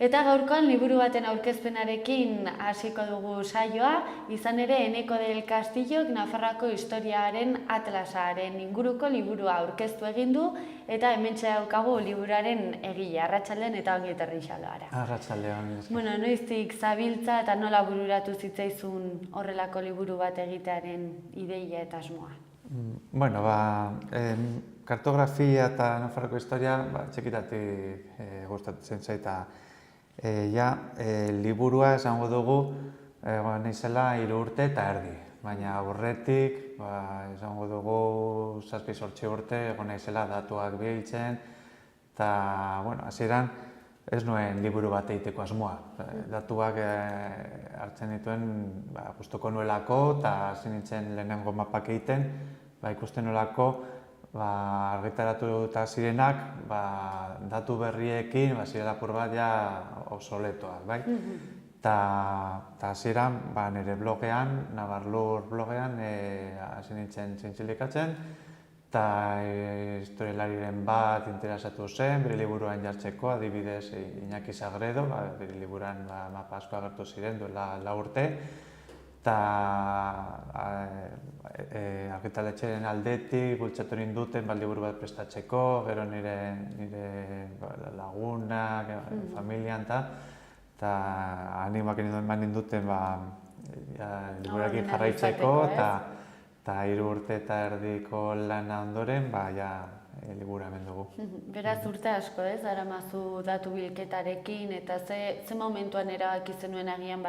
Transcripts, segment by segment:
Eta gaurkoan liburu baten aurkezpenarekin hasiko dugu saioa, izan ere Eneko del Castillok Nafarroako historiaren atlasaren inguruko liburua aurkeztu egin du, eta hementxe daukagu liburuaren egile, Arratsaldeon eta ongi etorri Xaloara. Arratsaldeon. Bueno, noiztik zabiltza eta nola bururatu zitzaizun horrelako liburu bat egitearen ideia eta asmoa? Bueno, kartografia eta Nafarroako historia txikitatik gustatzen zaita. Liburua esango dugu naizela 3 urte eta erdi, baina aurretik esango dugu 7-8 urte egon naizela datuak biltzen, eta hasieran ez nuen liburu bat egiteko asmoa. Datuak hartzen dituen gustuko nuelako eta hasi nintzen lehenengo mapak egiten, ikusten nuelako argitaratu eta zirenak datu berriekin zirela apur bat obsoletoak, bai? Eta hasieran nire blogean, Navarlur blogean, hasi nintzen zintzilikatzen, eta historialariren bat interesatu zen, bere liburuan jartzeko, adibidez Iñaki Sagredo, bere liburuan mapa asko agertu ziren duela 4 urte, eta argitaletxeren aldetik bultzatu ninduten liburu bat prestatzeko, gero nire lagunak, familian, eta animoak eman ninduten liburuarekin jarraitzeko, eta 3 urte eta erdiko lana ondoren, liburua hemen dugu. Beraz urte asko ez, daramazu datu bilketarekin, eta ze momentuan erabaki zenuen agian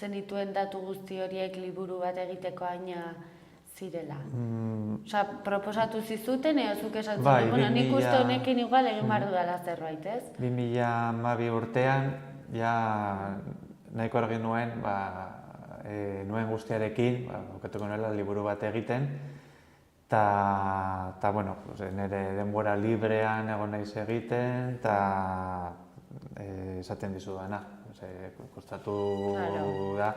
zenituen datu guzti horiek liburu bat egiteko haina zirela? Osa, proposatu zizuten, zuk esan zuen, nik uste honekin igual egin behar dudala zerbait, ez? 2012 urtean, nahiko argi nuen, nuen guztiarekin, bukatuko nuela liburu bat egiten, eta, nire denbora librean egon naiz egiten, eta esaten dizudana. Kostatu da,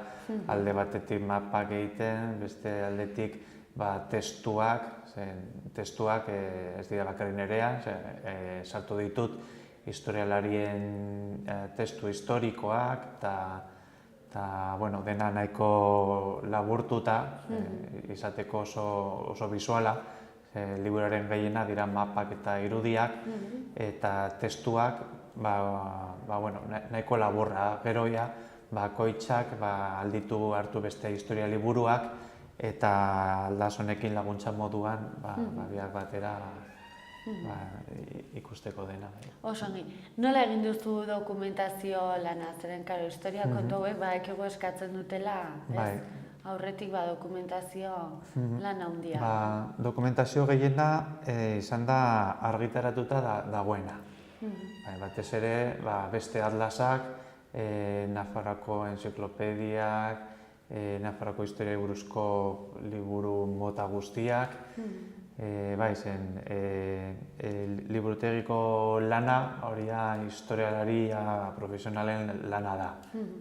alde batetik mapak egiten, beste aldetik testuak ez dira bakarrik nirean, sartu ditut historialarien testu historikoak, eta dena nahiko laburtuta, izateko oso bisuala, liburuaren gehiena dira mapak eta irudiak, eta testuak nahiko laburra. Gero bakoitzak alditu hartu beste historia liburuak, eta aldaz honekin laguntza moduan biak batera ikusteko dena. Osongi, nola egin duzu dokumentazio lana? Zeren, historia kontu ekigu eskatzen dutela, aurretik dokumentazio lana handia. Dokumentazio gehiena izan da argitaratuta dagoena. Batez ere, beste atlasak, Nafarroako enziklopediak, Nafarroako historia buruzko liburu mota guztiak, liburutegiko lana, hori da historialaria profesionalen lana da.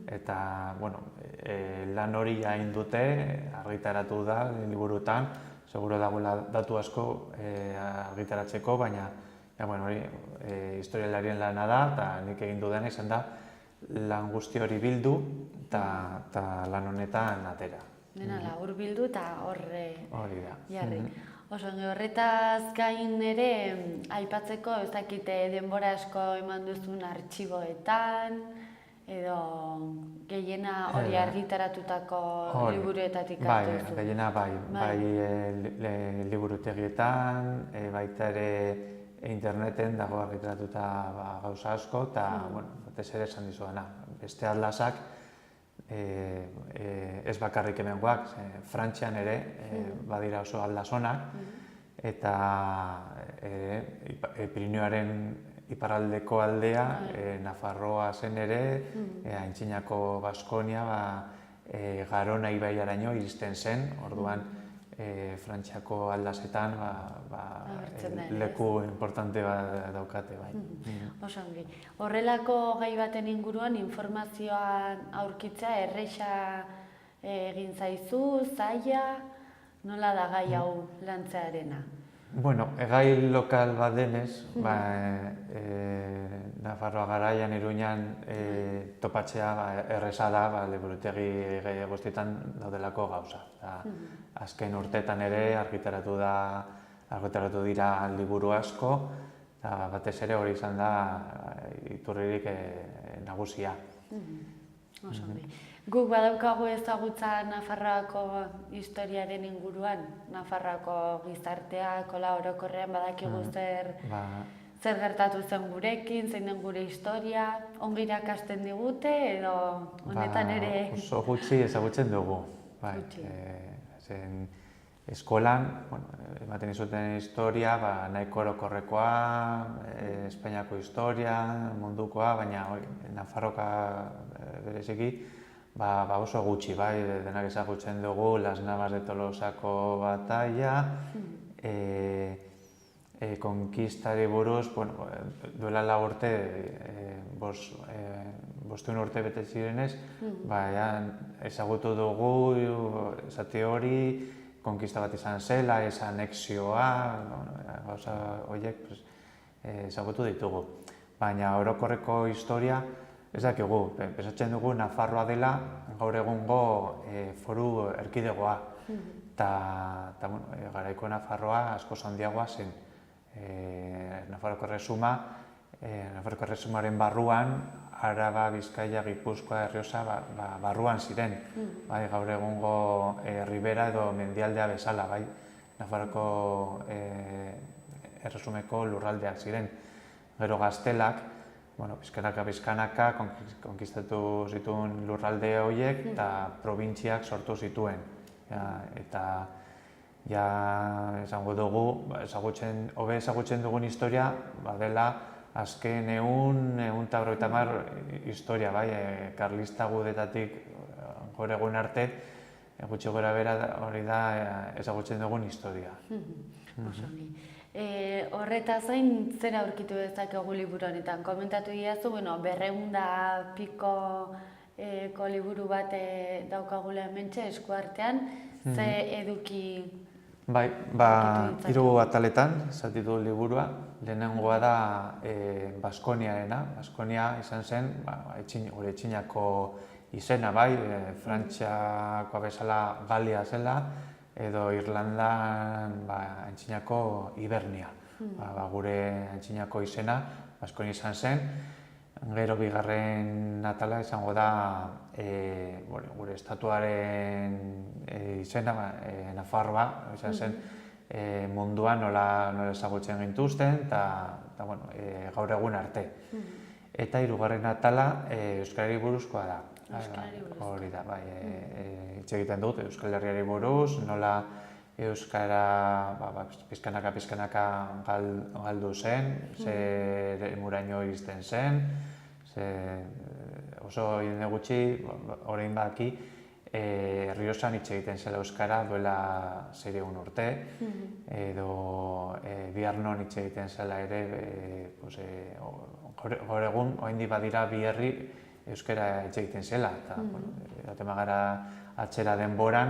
Eta, lan hori egin dute, argitaratu da liburutan, seguro dagoela datu asko argitaratzeko, baina historialarien lana da, eta nik egin dudana izan da lan guzti hori bildu eta lan honetan atera. Dena labur bildu eta horre jarri. Hori da. Horretaz gain ere, aipatzeko ez dakite denbora asko eman duzun artxiboetan, edo gehiena hori argitaratutako liburuetatik hartu duzu? Gehiena liburutegietan, baita ere interneten dago argitaratuta gauza asko, eta batez ere esan dizudana. Beste atlasak ez bakarrik hemengoak, Frantzian ere badira oso atlas onak, eta Pirinioaren iparraldeko aldea, Nafarroa zen ere, Aintzinako Baskonia, Garona ibaiaraino iristen zen, orduan Frantziako atlasetan leku importante daukate. Osongi. Horrelako gai baten inguruan informazioa aurkitzea erresa egin zaizu, zaila, Nola da gai hau lantzearena? Bueno, gai lokal bat denez, Nafarroa garaian, Iruñan topatzea erreza da, liburutegi guztietan daudelako gauza. Azken urteetan ere argitaratu dira liburu asko, eta batez ere hori izan da iturririk nagusia. Guk badaukagu ezagutza Nafarroako historiaren inguruan, Nafarroako gizartea, kola orokorrean badakigu zer gertatu zen gurekin, zein den gure historia, ongi irakasten digute edo honetan ere... Oso gutxi ezagutzen dugu. Eskolan, ematen izuten historia, nahiko orokorrekoa, Espainiako historia, mundukoa, baina Nafarroka bereziki oso gutxi, denak ezagutzen dugu, Las Navas de Tolosako batalla, konkistari buruz, duela 4 urte, 5 urte bete zirenez, ezagutu dugu, zati hori, konkista bat izan zela, ez anexioa, gauza horiek ezagutu ditugu. Baina orokorreko historia, ez dakigu, pensatzen dugu Nafarroa dela gaur egungo foru erkidegoa. Eta garaiko Nafarroa askoz handiagoa zen. Nafarroko erresumaren barruan, Araba, Bizkaia, Gipuzkoa, Errioxa barruan ziren. Gaur egungo Ribera edo Mendialdea bezala, Nafarroko erresumeko lurraldeak ziren. Gero Gaztelak, pizkanaka konkistatu zituen lurralde horiek eta probintziak sortu zituen. Eta esango dugu, hobe ezagutzen dugun historia, dela azken 150 historia, karlista gudetatik gaur egun arte, gutxi gora bera hori da ezagutzen dugun historia. Horretaz gain, zer aurkitu dezakegu liburu honetan? Komentatu didazu, 200 piko liburu bat daukagula hementxe eskuartean, ze eduki... Bai, 3 ataletan zatitu liburua. Lehenengoa da Baskoniarena. Baskonia izan zen, gure etxinako izena, Frantziakoa bezala Galia zela, edo Irlandan antzinako Hibernia. Gure antzinako izena, Baskonia izan zen. Gero bigarren atala izango da gure estatuaren izena, Nafarroa, izan zen munduan nola ezagutzen gintuzten, eta gaur egun arte. Eta 3. atala Euskarari buruzkoa da. Hori da, hitz egiten dut Euskal Herriari buruz, nola Euskara pizkanaka galdu zen, zer emuraino iristen zen, oso jende gutxi, orain baki, Errioxan hitz egiten zela Euskara duela 600 urte, edo Biarnon hitz egiten zela ere, gaur egun, oraindik badira bi herri Euskara hitz egiten zela, eta gara atzera denboran,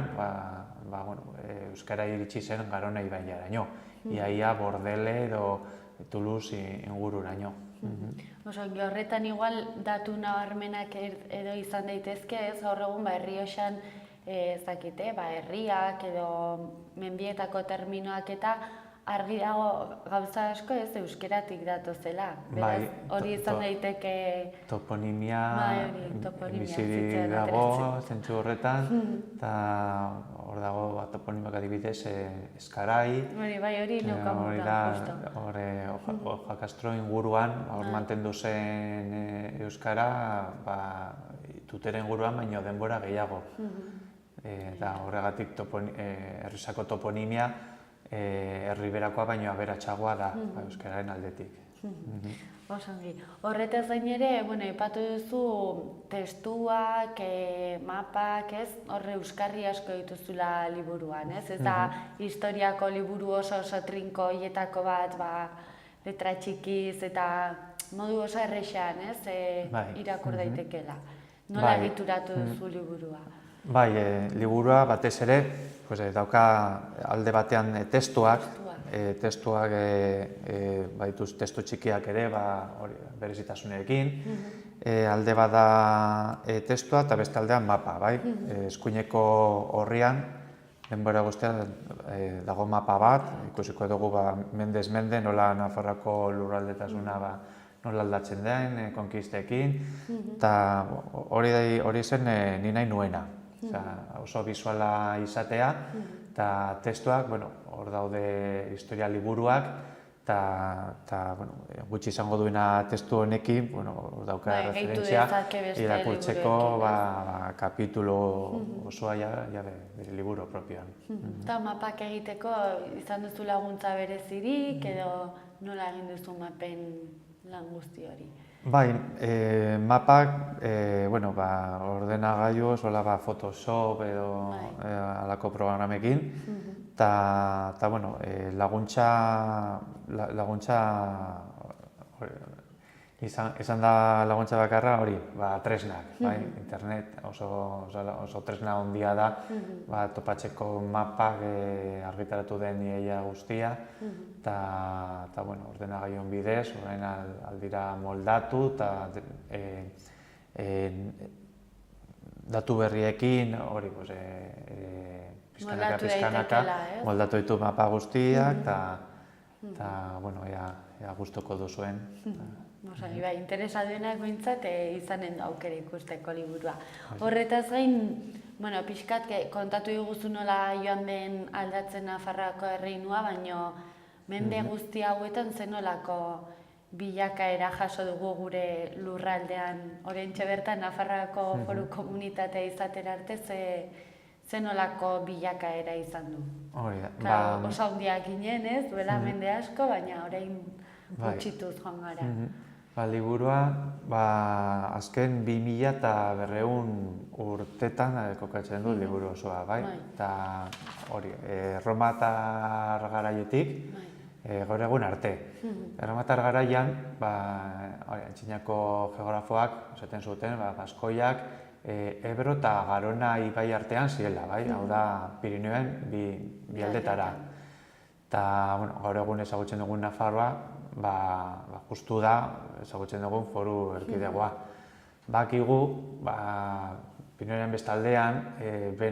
Euskara iritsi zen Garona ibaiaraino, iaia Bordele edo Toulouse ingururaino. Horretan igual datu nabarmenak edo izan daitezke, gaur egun Errioxan herriak edo mendietako terminoak eta argi dago gauza asko ez euskeratik datozela. Beraz, hori izan daiteke... Toponimia bizi dago zentzu horretan, eta hor dago toponimoak adibidez Eskarai. Hori neukamuta, justo. Oja Castro inguruan, hor mantendu zen euskara, tuteren inguruan, baino denbora gehiago. Eta horregatik Errioxako toponimia Erriberakoa baino aberatsagoa da euskararen aldetik. Osongi. Horretaz gain ere, aipatu duzu testuak, mapak, horre euskarri asko dituzula liburuan, ez? Ez da historiako liburu oso trinko hietako bat, letra txikiz eta modu oso errexean, irakur daitekela. Nola egituratu duzu liburua? Bai, liburua batez ere dauka alde batean testuak badituz testu txikiak ere, berezitasunekin. Alde bada testua eta beste aldean mapa, bai? Eskuineko orrian, denbora guztian dago mapa bat, ikusiko dugu mendez mende nola Nafarroako lurraldetasuna nola aldatzen den, konkistekin, eta hori zen ni nahi nuena. Oso bisuala izatea, eta testuak, hor daude historia liburuak, eta gutxi izango duena testu honekin, hor dauka referentzia, irakurtzeko kapitulo osoa bere liburu propioan. Eta mapak egiteko izan duzu laguntza berezirik, edo nola egin duzu mapen lan guzti hori? Bai, mapak, ordenagailu, Photoshop edo halako programekin, eta laguntza izan da laguntza bakarra hori, tresnak, internet oso tresna handia da, topatzeko mapak argitaratu den iaia guztia, eta ordenagailun bidez, orain aldira moldatu, eta datu berriekin, hori, pizkanaka, moldatu ditu mapa guztiak, eta, ea gustoko duzuen. Interesa duenak behintzat izanen du aukera ikusteko liburua. Horretaz gain, pixkat kontatu diguzu nola joan den aldatzen Nafarroako erreinua, baina mende guzti hauetan zenolako bilakaera jaso dugu gure lurraldean. Oraintxe bertan Nafarroako foru komunitatea izatera arte zenolako bilakaera izan du. Oso handiak ginen, ez? Duela mende asko, baina orain gutxituz joan gara. Liburua, azken 2200 urtetan kokatzen du liburu osoa, bai? Eta hori, Erromatar garaietik gaur egun arte. Erromatar garaian, antzinako geografoak esaten zuten, Baskoiak, Ebro eta Garona ibai artean zirela, bai? Hau da, Pirinioen bi aldetara. Eta gaur egun ezagutzen dugun Nafarroa, justu da, ezagutzen dugun foru erkidegoa. Bakigu, Pirinioen bestaldean,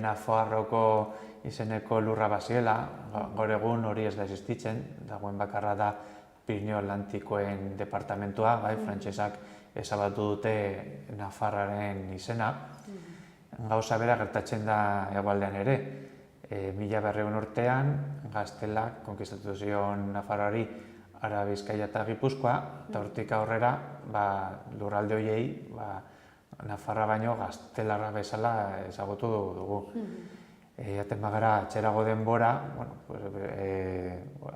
Nafarroako izeneko lurra baziela, gaur egun hori ez da existitzen, dagoen bakarra da Pirinio Atlantikoen departamentua, frantsesak ezabatu dute Nafarroaren izena. Gauza bera gertatzen da hegoaldean ere. 1200 urtean, Gaztelak konkistatu zion Nafarroari Ara, Bizkaia eta Gipuzkoa, eta hortik aurrera lurralde horiei Nafarra baino gaztelarra bezala ezagutu dugu. Jaten bagara atxerago denbora,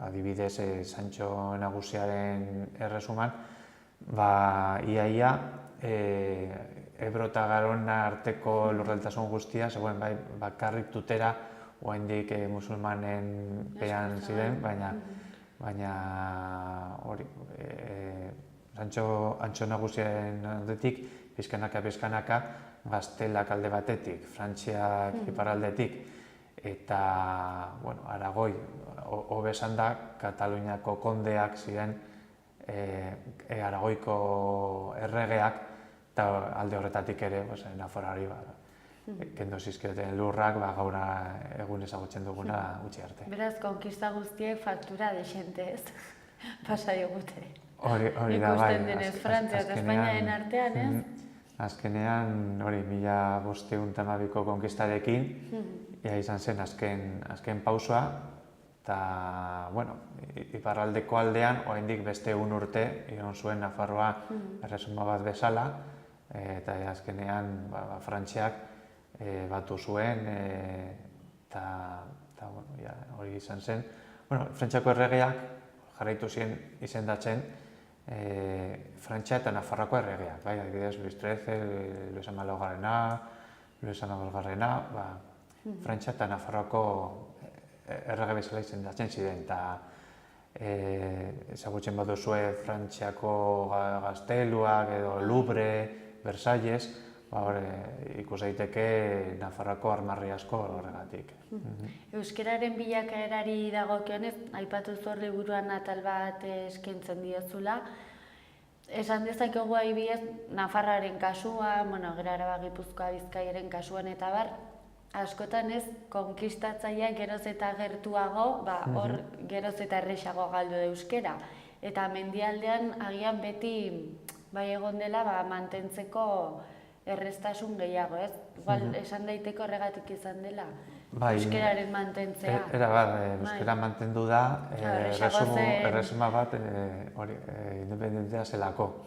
adibidez Santxo Nagusiaren erresuman, ia Ebro eta Garona arteko lurraldetasun guztia, zegoen bakarrik Tutera, oraindik musulmanen pean ziren, baina hori, Santxo Nagusiaren aldetik, pizkanaka, Gaztelak alde batetik, Frantziak iparraldetik, eta Aragoi, hobe esan da, Kataluniako kondeak ziren Aragoiko erregeak, eta alde horretatik ere Nafarroari kendu zizkioten lurrak, gaur egun ezagutzen duguna gutxi arte. Beraz, konkista guztiek faktura dexente ez, pasa digute. Hori da, bai. Ikusten denez, Frantzia eta Espainiaren artean, ez? Azkenean, 1512ko konkistarekin, izan zen azken pausoa, eta, iparraldeko aldean, oraindik beste 1 urte, iraun zuen Nafarroa erresuma bat bezala, eta azkenean Frantziak batu zuen, eta hori izan zen. Frantziako erregeak jarraitu ziren izendatzen Frantzia eta Nafarroako erregeak, adibidez, Luis XIII, Luis XIV, Luis XIV, Frantzia eta Nafarroako errege bezala izendatzen ziren, eta ezagutzen baduzue Frantziako gazteluak edo Louvre, Versalles, ikus daiteke Nafarroako armarri asko horregatik. Euskararen bilakaerari dagokionez, aipatu zu liburuan atal bat eskaintzen diozula. Esan dezakegu adibidez, Nafarroaren kasua, gero Araba, Gipuzkoa, Bizkaiaren kasuan eta bar, askotan ez, konkistatzaileak geroz eta gertuago, hor geroz eta erresago galdu euskera. Eta mendialdean agian beti bai egon dela mantentzeko erreztasun gehiago, ez? Igual esan daiteko horregatik izan dela, euskararen mantentzea. Euskara mantendu da, erresuma bat independentzia zelako.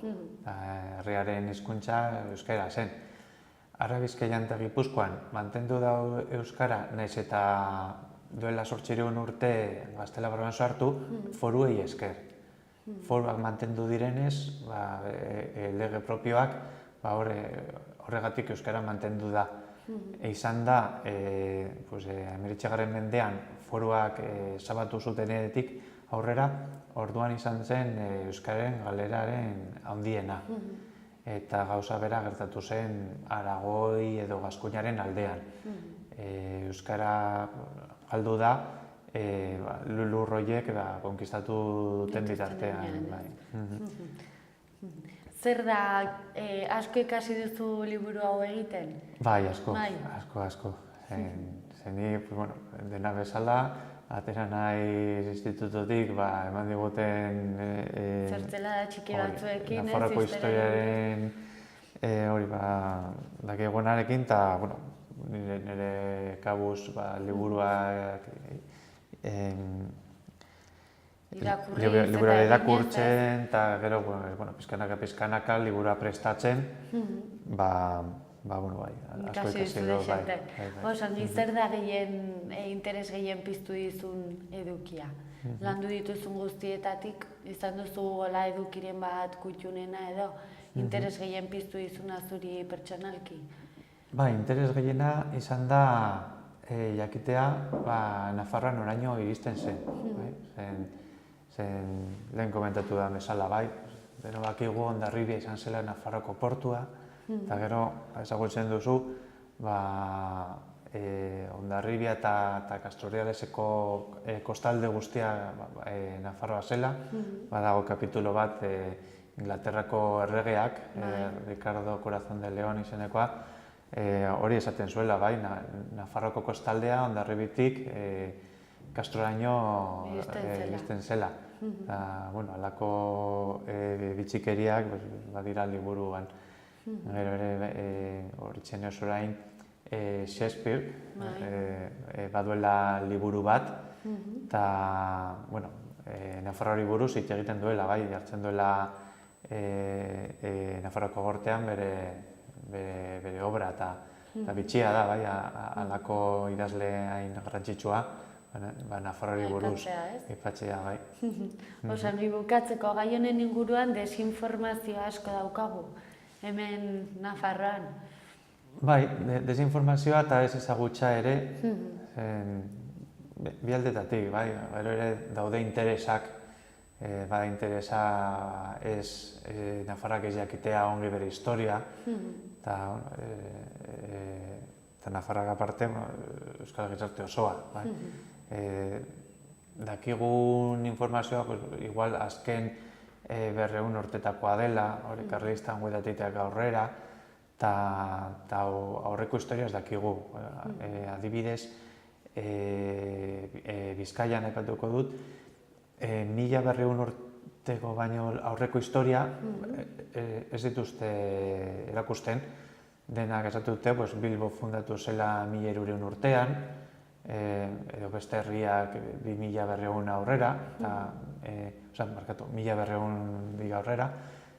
Herriaren hizkuntza euskara zen. Araba, Bizkaian eta Gipuzkoan mantendu da euskara, nahiz eta duela 800 urte Gaztela Barban sartu, foruei esker. Foruak mantendu direnez, lege propioak horregatik euskara mantendu da. Izan da, 19. mendean foruak zabatu zutenetik aurrera, orduan izan zen euskararen galeraren handiena. Eta gauza bera gertatu zen Aragoi edo Gaskuñaren aldean. Euskara galdu da, lur horiek konkistatu duten bitartean. Zer da, asko ikasi duzu liburu hau egiten? Bai, asko. Zeni, dena bezala, atera naiz institutotik, eman diguten... Zertzelada txiki batzuekin, ez? Nafarroako historiaren dakigunarekin, eta nire kabuz liburuak liburua irakurtzen, eta gero, pizkanaka liburua prestatzen, asko ikasi edo, Osan, zer da interes gehien piztu dizun edukia? Landu dituzun guztietatik, izan duzu gola edukiren bat kutxunena edo, interes gehien piztu dizuna zuri pertsonalki? Interes gehiena izan da jakitea Nafarroa noraino iristen zen. Lehen komentatu da bezala, deno bakigu Hondarribia izan zela Nafarroako portua, eta gero ezagutzen duzu Hondarribia eta Castorialeseko kostalde guztia Nafarroa zela. Badago kapitulo bat Inglaterrako erregeak, Ricardo Corazón de León izenekoa, hori esaten zuela, Nafarroako kostaldea Hondarribitik Castroraino iristen zela. Halako bitxikeriak badira liburuan. Gero ere, horitzen ez orain, Shakespeare baduela liburu bat, eta Nafarroari buruz hitz egiten duela, jartzen duela Nafarroako gortean bere obra, eta bitxia da, halako idazle hain garrantzitsua, Nafarroari buruz, aipatzea, bai. Osan, bukatzeko gai honen inguruan desinformazio asko daukagu, hemen Nafarroan. Bai, desinformazioa eta ez ezagutza ere, bi aldetatik, gero ere daude interesak, bada interesa ez Nafarrak ez jakitea ongi bere historia, eta Nafarrak aparte euskal gizarte osoa. Dakigun informazioa, igual azken 200 urtetakoa dela, hori karlistan guedatitak aurrera, eta aurreko historiaz dakigu. Adibidez, Bizkaian aipatuko dut, 1200 urteko baino aurreko historia ez dituzte erakusten. Denak esatu dute, Bilbo fundatu zela 1300 urtean, edo beste herriak 2200 aurrera, 1200 aurrera,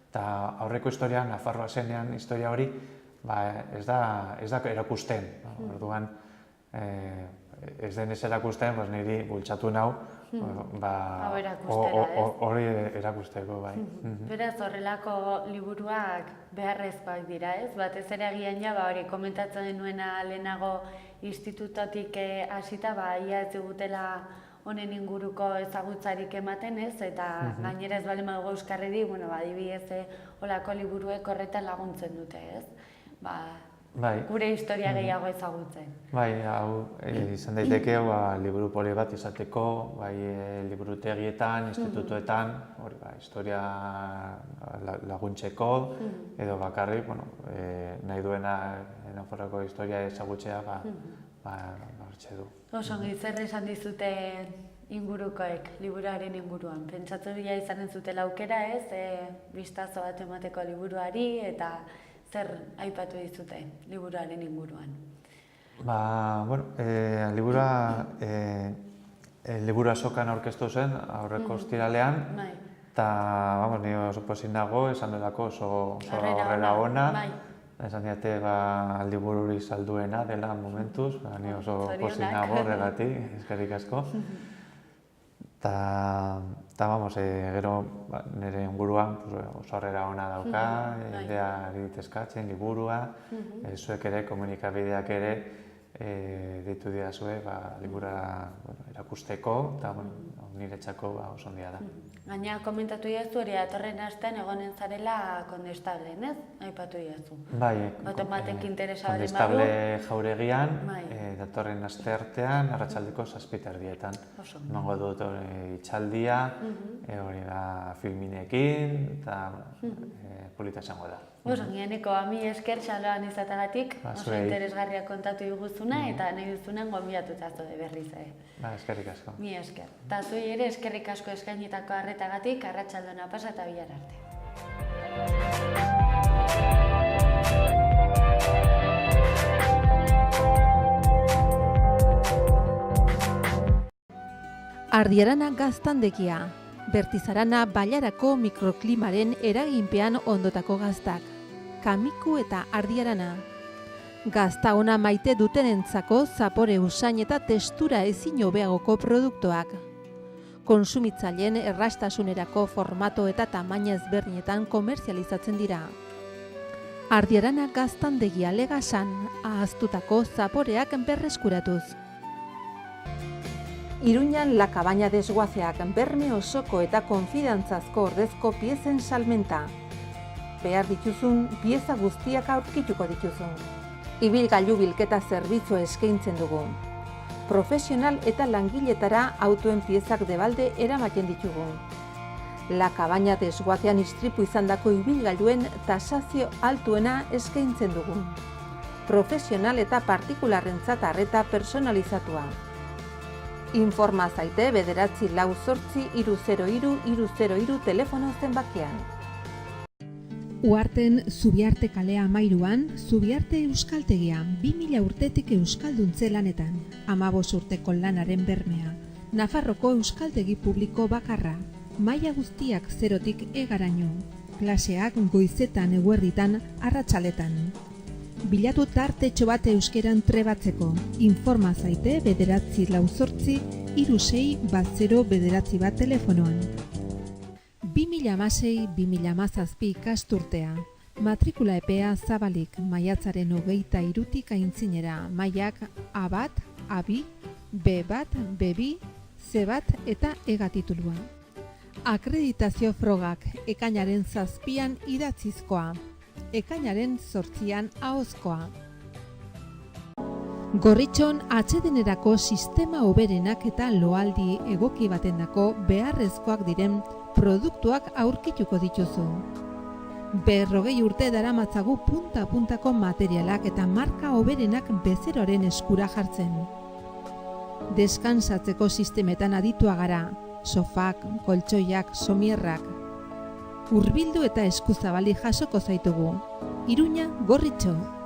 eta aurreko historia, Nafarroa zenean historia hori, ez da erakusten. Orduan, ez denez erakusten, niri bultzatu nau, hori erakusteko, bai. Beraz, horrelako liburuak beharrezkoak dira, ez? Batez ere agian hori komentatzen denuena lehenago institutotik hasita, ia ez digutela honen inguruko ezagutzarik ematen, ez? Eta gainera ez bali madugu euskarri di, adibidez, holako liburuek horretan laguntzen dute, ez? gure historia gehiago ezagutzen. Bai, hau izan daiteke liburu poli bat izateko, bai liburutegietan, institutuetan, historia laguntzeko, edo bakarrik, nahi duena Nafarroako historia ezagutzea, hartze du. Osongi, zer esan dizuten ingurukoek, liburuaren inguruan? Pentsatu dira izanen zutela aukera ez, bistazo bat emateko liburuari, eta zer aipatu dizute liburuaren inguruan? Liburua azokan aurkeztu zen, aurreko ostiralean, eta ni oso pozik nago, esan delako oso horrela ona. Esan diate libururi salduena dela momentuz, ni oso pozik nago horregatik, eskerrik asko. Gero nire inguruan oso harrera ona dauka, jendea eskatzen liburua, zuek ere, komunikabideak ere, deitu didazue liburua erakusteko, eta niretzako oso ondia da. Gaina komentatu diazu hori datorren astean egonen zarela Kondestablen, ez? Aipatu diazu. Bai, batek interesa badu. Kondestable Jauregian, datorren asteartean, arratsaldeko 7:30. Emango dut hitzaldia, hori da filminekin, eta polita izango da. Gianeko, ami esker xaloan izatagatik, oso interesgarria kontatu diguzuna, eta nahi duzunen gonbidatuta zaude berriz. Eskerrik asko. Mi esker. Eta zuei ere eskerrik asko eskainitako arretagatik, arratsaldona pasa eta bihar arte. Ardiarana gaztandegia, Bertizarana bailarako mikroklimaren eraginpean ondotako gaztak. Kamiku eta Ardiarana. Gazta ona maite dutenentzako zapore usain eta testura ezin hobeagoko produktuak. Kontsumitzaileen errastasunerako formato eta tamaina ezberdinetan komerzializatzen dira. Ardiarana gaztandegia Legasan ahaztutako zaporeak berreskuratuz. Iruñan La Cabaña desguazeak berme osoko eta konfidantzazko ordezko piezen salmenta. Behar dituzun pieza guztiak aurkituko dituzun. Ibilgailu bilketa zerbitzua eskaintzen dugu. Profesional eta langiletara autoen piezak debalde eramaten ditugu. La Cabaña desguazean istripu izandako ibilgailuen tasazio altuena eskaintzen dugu. Profesional eta partikularrentzat arreta personalizatua. Informa zaite 948-303-303 telefono zenbakian. Uharten Zubiarte kalea 13an, Zubiarte Euskaltegia, 2000 urtetik euskalduntze lanetan, 15 urteko lanaren bermea, Nafarroko euskaltegi publiko bakarra, maila guztiak 0tik egaraino, klaseak goizetan eguerditan arratsaletan. Bilatu tartetxo bat euskeran trebatzeko, informa zaite 948-306-091 telefonoan. 2016-2017 ikasturtea. Matrikula epea zabalik maiatzaren 23tik aintzinera, mailak A1, A2, B1, B2, C1 eta EGA titulua. Akreditazio frogak ekainaren 7an idatzizkoa, ekainaren 8an ahozkoa. Gorritxon atsedenerako sistema hoberenak eta loaldi egoki batendako beharrezkoak diren produktuak aurkituko dituzu. 40 urte daramatzagu punta-puntako materialak eta marka hoberenak bezeroaren eskura jartzen. Deskansatzeko sistemetan aditua gara, sofak, koltsoiak, somierrak. Hurbildu eta eskuzabali jasoko zaitugu. Iruña, Gorritxo.